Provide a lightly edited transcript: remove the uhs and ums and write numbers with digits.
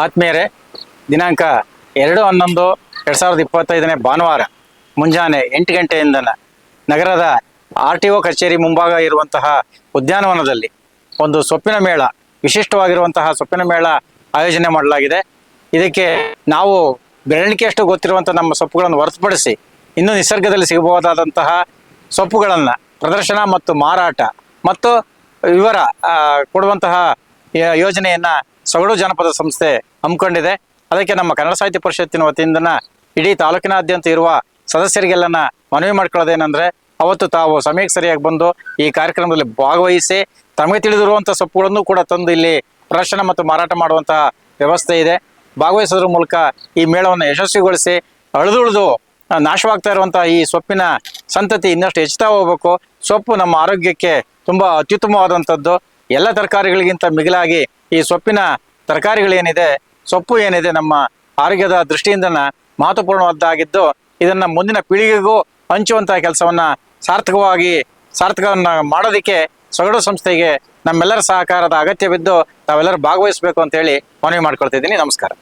ಆತ್ಮೀಯರೇ, ದಿನಾಂಕ 2/11/2025 ಭಾನುವಾರ ಮುಂಜಾನೆ 8 ಗಂಟೆಯಿಂದ ನಗರದ RTO ಕಚೇರಿ ಮುಂಭಾಗ ಇರುವಂತಹ ಉದ್ಯಾನವನದಲ್ಲಿ ಒಂದು ಸೊಪ್ಪಿನ ಮೇಳ, ವಿಶಿಷ್ಟವಾಗಿರುವಂತಹ ಸೊಪ್ಪಿನ ಮೇಳ ಆಯೋಜನೆ ಮಾಡಲಾಗಿದೆ. ಇದಕ್ಕೆ ನಾವು ಬೆರಳಿಕೆಯಷ್ಟು ಗೊತ್ತಿರುವಂತಹ ನಮ್ಮ ಸೊಪ್ಪುಗಳನ್ನು ಹೊರತುಪಡಿಸಿ ಇನ್ನೂ ನಿಸರ್ಗದಲ್ಲಿ ಸಿಗಬಹುದಾದಂತಹ ಸೊಪ್ಪುಗಳನ್ನು ಪ್ರದರ್ಶನ ಮತ್ತು ಮಾರಾಟ ಮತ್ತು ವಿವರ ಕೊಡುವಂತಹ ಯೋಜನೆಯನ್ನು ಸೊಗಡು ಜನಪದ ಸಂಸ್ಥೆ ಹಮ್ಮಿಕೊಂಡಿದೆ. ಅದಕ್ಕೆ ನಮ್ಮ ಕನ್ನಡ ಸಾಹಿತ್ಯ ಪರಿಷತ್ತಿನ ವತಿಯಿಂದ ಇಡೀ ತಾಲೂಕಿನಾದ್ಯಂತ ಇರುವ ಸದಸ್ಯರಿಗೆಲ್ಲನ ಮನವಿ ಮಾಡ್ಕೊಳ್ಳೋದೇನೆಂದರೆ, ಅವತ್ತು ತಾವು ಸಮಯಕ್ಕೆ ಸರಿಯಾಗಿ ಬಂದು ಈ ಕಾರ್ಯಕ್ರಮದಲ್ಲಿ ಭಾಗವಹಿಸಿ ತಮಗೆ ತಿಳಿದಿರುವಂಥ ಸೊಪ್ಪುಗಳನ್ನು ಕೂಡ ತಂದು ಇಲ್ಲಿ ಪ್ರದರ್ಶನ ಮತ್ತು ಮಾರಾಟ ಮಾಡುವಂತಹ ವ್ಯವಸ್ಥೆ ಇದೆ. ಭಾಗವಹಿಸೋದ್ರ ಮೂಲಕ ಈ ಮೇಳವನ್ನು ಯಶಸ್ವಿಗೊಳಿಸಿ ಅಳಿದುಳಿದು ನಾಶವಾಗ್ತಾ ಇರುವಂತಹ ಈ ಸೊಪ್ಪಿನ ಸಂತತಿ ಇನ್ನಷ್ಟು ಹೆಚ್ಚುತ್ತಾ ಹೋಗಬೇಕು. ಸೊಪ್ಪು ನಮ್ಮ ಆರೋಗ್ಯಕ್ಕೆ ತುಂಬ ಅತ್ಯುತ್ತಮವಾದಂಥದ್ದು. ಎಲ್ಲ ತರಕಾರಿಗಳಿಗಿಂತ ಮಿಗಿಲಾಗಿ ಈ ಸೊಪ್ಪಿನ ತರಕಾರಿಗಳೇನಿದೆ, ಸೊಪ್ಪು ಏನಿದೆ, ನಮ್ಮ ಆರೋಗ್ಯದ ದೃಷ್ಟಿಯಿಂದ ಮಹತ್ವಪೂರ್ಣವಾದ್ದಾಗಿದ್ದು, ಇದನ್ನು ಮುಂದಿನ ಪೀಳಿಗೆಗೂ ಹಂಚುವಂತಹ ಕೆಲಸವನ್ನು ಸಾರ್ಥಕವನ್ನು ಮಾಡೋದಕ್ಕೆ ಸೊಗಡು ಸಂಸ್ಥೆಗೆ ನಮ್ಮೆಲ್ಲರ ಸಹಕಾರದ ಅಗತ್ಯವಿದ್ದು ತಾವೆಲ್ಲರೂ ಭಾಗವಹಿಸಬೇಕು ಅಂತೇಳಿ ಮನವಿ ಮಾಡ್ಕೊಳ್ತಿದ್ದೀನಿ. ನಮಸ್ಕಾರ.